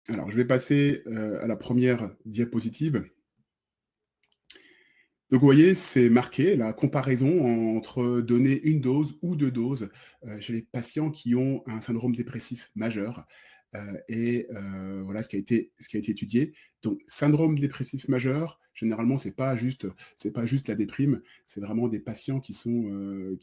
Alors, je vais passer, à la première diapositive. Donc, vous voyez, c'est marqué la comparaison entre donner une dose ou 2 doses, chez les patients qui ont un syndrome dépressif majeur, voilà ce qui a été étudié. Donc syndrome dépressif majeur, généralement, c'est pas juste la déprime, c'est vraiment des patients qui sont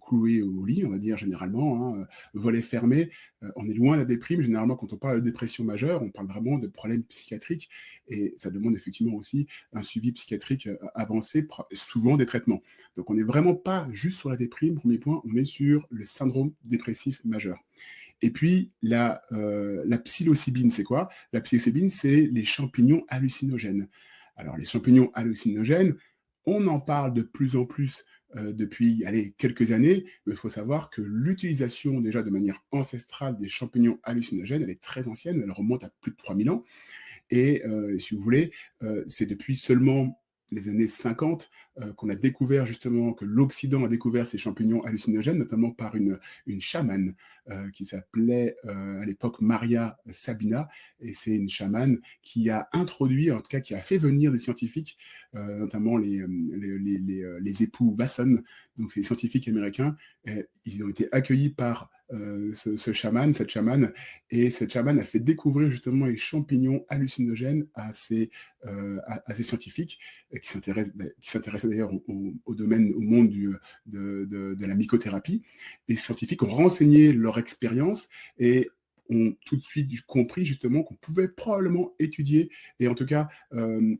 cloués au lit, on va dire généralement, hein, volets fermés. On est loin de la déprime. Généralement, quand on parle de dépression majeure, on parle vraiment de problèmes psychiatriques et ça demande effectivement aussi un suivi psychiatrique avancé, souvent des traitements. Donc on n'est vraiment pas juste sur la déprime, premier point, on est sur le syndrome dépressif majeur. Et puis la psilocybine, c'est quoi? La psilocybine, c'est les champignons hallucinogènes. Alors les champignons hallucinogènes, on en parle de plus en plus depuis allez, quelques années, mais il faut savoir que l'utilisation déjà de manière ancestrale des champignons hallucinogènes, elle est très ancienne, elle remonte à plus de 3000 ans. Et si vous voulez, c'est depuis seulement les années 50 qu'on a découvert justement, que l'Occident a découvert ces champignons hallucinogènes, notamment par une chamane qui s'appelait à l'époque Maria Sabina. Et c'est une chamane qui a introduit, en tout cas qui a fait venir des scientifiques, notamment les époux Wasson, donc c'est des scientifiques américains. Ils ont été accueillis par cette chamane, et cette chamane a fait découvrir justement les champignons hallucinogènes à ces scientifiques qui s'intéressaient d'ailleurs au domaine, au monde de la mycothérapie. Et ces scientifiques ont renseigné leur expérience et ont tout de suite compris justement qu'on pouvait probablement étudier et en tout cas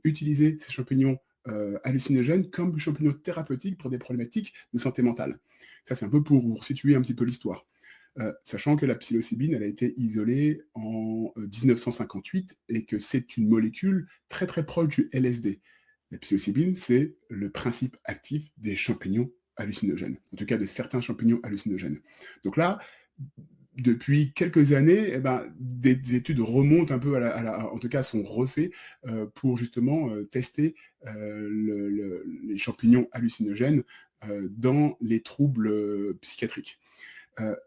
utiliser ces champignons hallucinogènes comme champignons thérapeutiques pour des problématiques de santé mentale. Ça, c'est un peu pour vous situer un petit peu l'histoire. Sachant que la psilocybine, elle a été isolée en 1958 et que c'est une molécule très très proche du LSD. La psilocybine, c'est le principe actif des champignons hallucinogènes, en tout cas de certains champignons hallucinogènes. Donc là, depuis quelques années, eh ben, des études remontent un peu en tout cas sont refaits pour justement tester les champignons hallucinogènes dans les troubles psychiatriques.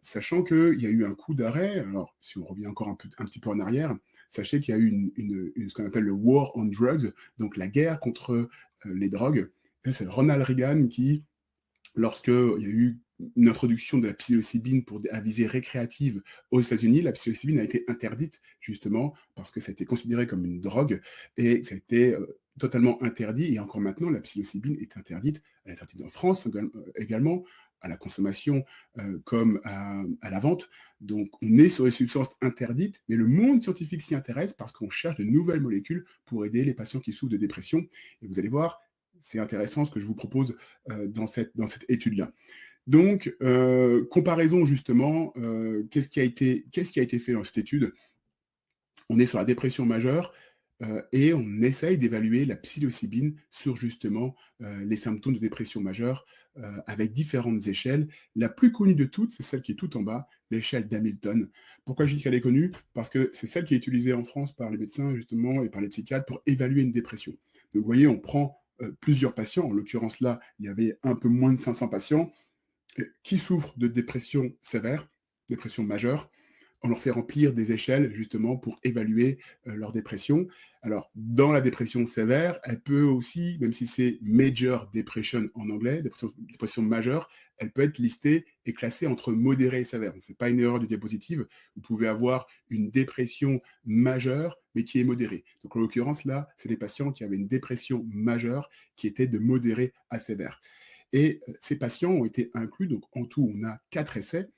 Sachant qu'il y a eu un coup d'arrêt, alors si on revient encore un petit peu en arrière, sachez qu'il y a eu ce qu'on appelle le War on Drugs, donc la guerre contre les drogues. Et c'est Ronald Reagan qui, lorsqu'il y a eu une introduction de la psilocybine à visée récréative aux États-Unis, la psilocybine a été interdite justement parce que ça a été considéré comme une drogue et ça a été totalement interdit. Et encore maintenant, la psilocybine est interdite. Elle est interdite en France également, à la consommation comme à la vente. Donc on est sur des substances interdites, mais le monde scientifique s'y intéresse parce qu'on cherche de nouvelles molécules pour aider les patients qui souffrent de dépression. Et vous allez voir, c'est intéressant ce que je vous propose dans cette étude-là. Donc, comparaison justement, qu'est-ce qui a été fait dans cette étude? On est sur la dépression majeure et on essaye d'évaluer la psilocybine sur justement les symptômes de dépression majeure avec différentes échelles. La plus connue de toutes, c'est celle qui est tout en bas, l'échelle d'Hamilton. Pourquoi je dis qu'elle est connue? Parce que c'est celle qui est utilisée en France par les médecins justement et par les psychiatres pour évaluer une dépression. Donc vous voyez, on prend plusieurs patients, en l'occurrence là, il y avait un peu moins de 500 patients, qui souffrent de dépression sévère, dépression majeure. On leur fait remplir des échelles justement pour évaluer leur dépression. Alors, dans la dépression sévère, elle peut aussi, même si c'est major depression en anglais, dépression majeure, elle peut être listée et classée entre modérée et sévère. Ce n'est pas une erreur de diapositive. Vous pouvez avoir une dépression majeure, mais qui est modérée. Donc, en l'occurrence, là, c'est des patients qui avaient une dépression majeure qui était de modérée à sévère. Et ces patients ont été inclus, donc en tout, on a 4 essais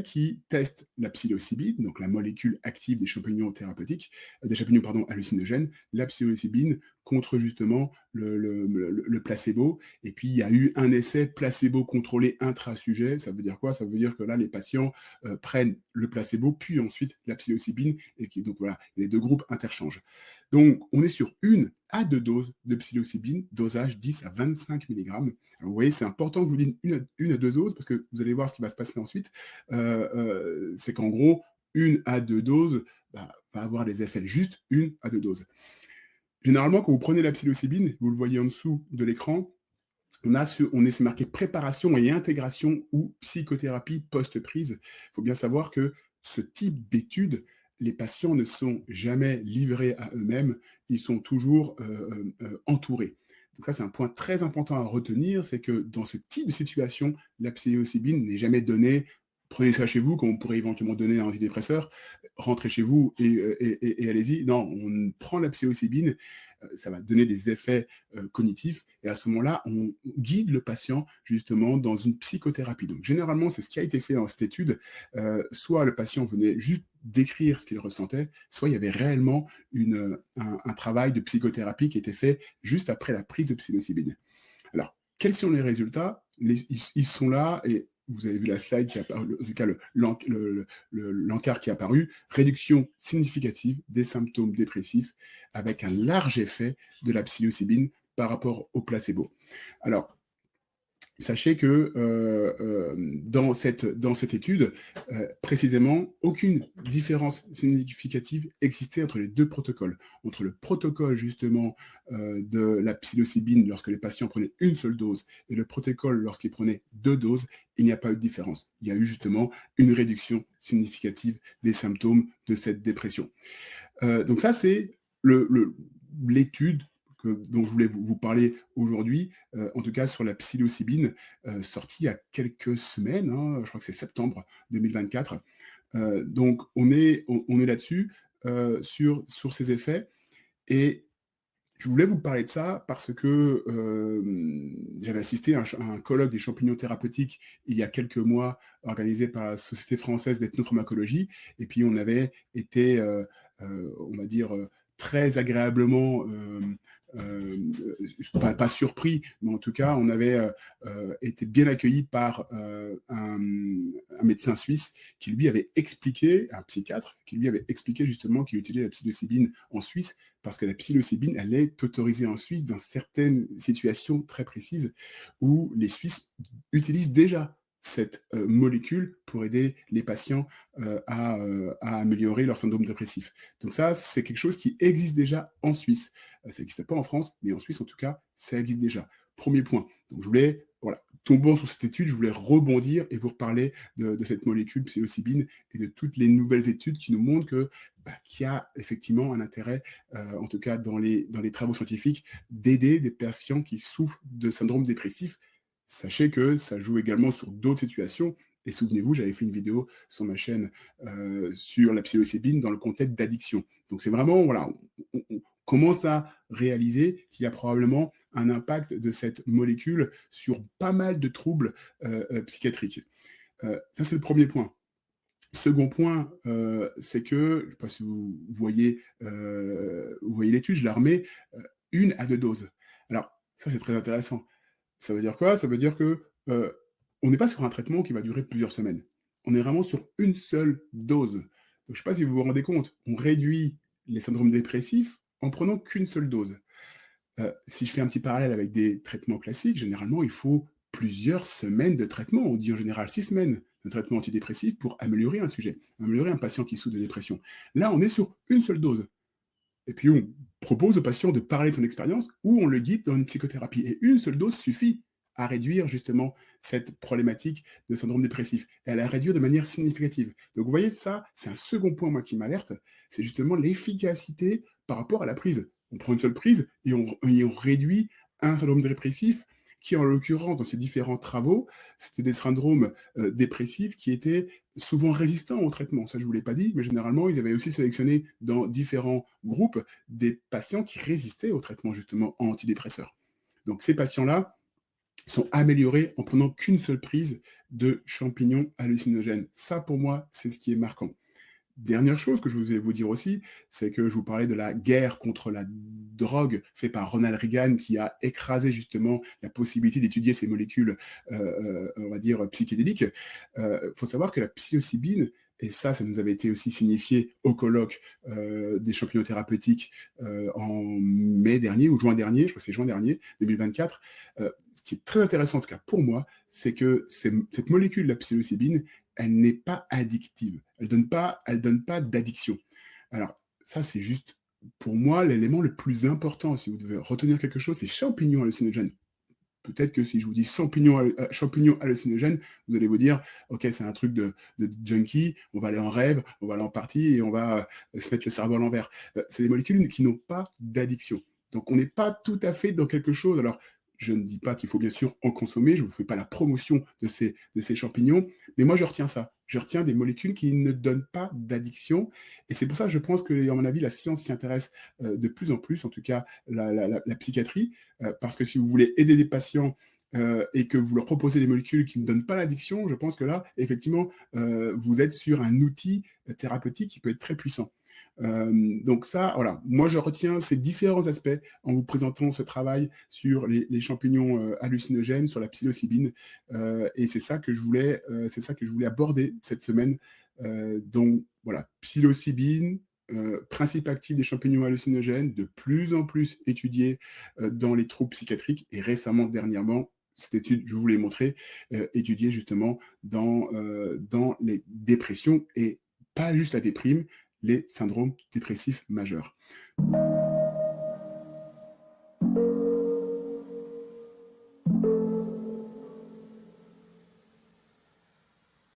qui testent la psilocybine, donc la molécule active des champignons thérapeutiques, des champignons pardon, hallucinogènes, la psilocybine contre justement le placebo. Et puis il y a eu un essai placebo contrôlé intra-sujet. Ça veut dire quoi? Ça veut dire que là, les patients prennent le placebo, puis ensuite la psilocybine, et donc voilà, les deux groupes interchangent. Donc on est sur 1 à 2 doses de psilocybine, dosage 10 à 25 mg. Alors, vous voyez, c'est important que je vous dise une à 2 doses, parce que vous allez voir ce qui va se passer ensuite. C'est qu'en gros, 1 à 2 doses va avoir des effets juste 1 à 2 doses. Généralement, quand vous prenez la psilocybine, vous le voyez en dessous de l'écran, c'est marqué préparation et intégration ou psychothérapie post-prise. Il faut bien savoir que ce type d'étude, les patients ne sont jamais livrés à eux-mêmes, ils sont toujours, entourés. Donc ça, c'est un point très important à retenir, c'est que dans ce type de situation, la psilocybine n'est jamais donnée: «Prenez ça chez vous», comme on pourrait éventuellement donner un antidépresseur, «Rentrez chez vous et allez-y». Non, on prend la psilocybine, ça va donner des effets, cognitifs et à ce moment-là, on guide le patient justement dans une psychothérapie. Donc généralement, c'est ce qui a été fait dans cette étude. Soit le patient venait juste décrire ce qu'il ressentait, soit il y avait réellement un travail de psychothérapie qui était fait juste après la prise de psilocybine. Alors, quels sont les résultats? Ils sont là et vous avez vu la slide qui a apparu, en tout cas l'encart qui est apparu. Réduction significative des symptômes dépressifs avec un large effet de la psilocybine par rapport au placebo. Alors, sachez que dans cette étude, précisément, aucune différence significative existait entre les deux protocoles. Entre le protocole justement de la psilocybine lorsque les patients prenaient une seule dose et le protocole lorsqu'ils prenaient deux doses, il n'y a pas eu de différence. Il y a eu justement une réduction significative des symptômes de cette dépression. Donc ça, c'est l'étude dont je voulais vous parler aujourd'hui, en tout cas sur la psilocybine, sortie il y a quelques semaines, hein, je crois que c'est septembre 2024. Donc on est là-dessus, sur ces effets et je voulais vous parler de ça parce que, j'avais assisté à un colloque des champignons thérapeutiques il y a quelques mois, organisé par la Société française d'ethnopharmacologie et puis on avait été, on va dire, très agréablement, pas surpris, mais en tout cas, on avait, été bien accueillis par, un médecin suisse qui lui avait expliqué un psychiatre, qui lui avait expliqué justement qu'il utilisait la psilocybine en Suisse parce que la psilocybine, elle est autorisée en Suisse dans certaines situations très précises où les Suisses utilisent déjà cette, molécule pour aider les patients, à améliorer leur syndrome dépressif. Donc ça, c'est quelque chose qui existe déjà en Suisse. Ça n'existe pas en France, mais en Suisse, en tout cas, ça existe déjà. Premier point. Donc je voulais, voilà, tombant sur cette étude, je voulais rebondir et vous reparler de cette molécule psilocybine et de toutes les nouvelles études qui nous montrent qu'il y a effectivement un intérêt, en tout cas dans les travaux scientifiques, d'aider des patients qui souffrent de syndrome dépressif. Sachez que ça joue également sur d'autres situations. Et souvenez-vous, j'avais fait une vidéo sur ma chaîne sur la psilocybine dans le contexte d'addiction. Donc c'est vraiment, voilà, on commence à réaliser qu'il y a probablement un impact de cette molécule sur pas mal de troubles psychiatriques. Ça, c'est le premier point. Second point, c'est que, je ne sais pas si vous voyez l'étude, je la remets, 1 à 2 doses. Alors, ça, c'est très intéressant. Ça veut dire quoi? Ça veut dire que, on n'est pas sur un traitement qui va durer plusieurs semaines. On est vraiment sur une seule dose. Donc je ne sais pas si vous vous rendez compte, on réduit les syndromes dépressifs en prenant qu'une seule dose. Si je fais un petit parallèle avec des traitements classiques, généralement, il faut plusieurs semaines de traitement. On dit en général 6 semaines de traitement antidépressif pour améliorer un sujet, améliorer un patient qui souffre de dépression. Là, on est sur une seule dose. Et puis on propose au patient de parler de son expérience ou on le guide dans une psychothérapie. Et une seule dose suffit à réduire justement cette problématique de syndrome dépressif et à la réduire de manière significative. Donc vous voyez, ça, c'est un second point moi qui m'alerte, c'est justement l'efficacité par rapport à la prise. On prend une seule prise et on réduit un syndrome dépressif qui, en l'occurrence, dans ces différents travaux, c'était des syndromes dépressifs qui étaient souvent résistants au traitement. Ça, je ne vous l'ai pas dit, mais généralement, ils avaient aussi sélectionné dans différents groupes des patients qui résistaient au traitement justement antidépresseur. Donc ces patients-là sont améliorés en prenant qu'une seule prise de champignons hallucinogènes. Ça, pour moi, c'est ce qui est marquant. Dernière chose que je voulais vous dire aussi, c'est que je vous parlais de la guerre contre la drogue faite par Ronald Reagan qui a écrasé justement la possibilité d'étudier ces molécules, on va dire psychédéliques. Faut savoir que la psilocybine, et ça nous avait été aussi signifié au colloque des champignons thérapeutiques en mai dernier ou juin dernier, je crois que c'est juin dernier, 2024. Ce qui est très intéressant en tout cas pour moi, c'est que cette molécule, la psilocybine, elle n'est pas addictive. Elle donne pas d'addiction. Alors, ça, c'est juste, pour moi, l'élément le plus important. Si vous devez retenir quelque chose, c'est champignons hallucinogènes. peut-être que si je vous dis champignons hallucinogènes, vous allez vous dire: «OK, c'est un truc de junkie, on va aller en rêve, on va aller en party et on va, se mettre le cerveau à l'envers». C'est des molécules qui n'ont pas d'addiction. Donc on n'est pas tout à fait dans quelque chose, alors je ne dis pas qu'il faut bien sûr en consommer, je ne vous fais pas la promotion de ces champignons, mais moi je retiens ça. Je retiens des molécules qui ne donnent pas d'addiction et c'est pour ça que je pense que, à mon avis, la science s'y intéresse, de plus en plus, en tout cas la psychiatrie, parce que si vous voulez aider des patients, et que vous leur proposez des molécules qui ne donnent pas l'addiction, je pense que là, effectivement, vous êtes sur un outil, thérapeutique qui peut être très puissant. Donc ça, voilà, moi je retiens ces différents aspects en vous présentant ce travail sur les champignons, hallucinogènes, sur la psilocybine, et c'est ça que je voulais aborder cette semaine. Donc voilà, psilocybine, principe actif des champignons hallucinogènes, de plus en plus étudié, dans les troubles psychiatriques et récemment, dernièrement, cette étude, je vous l'ai montrée, étudiée justement dans les dépressions et pas juste la déprime, les syndromes dépressifs majeurs.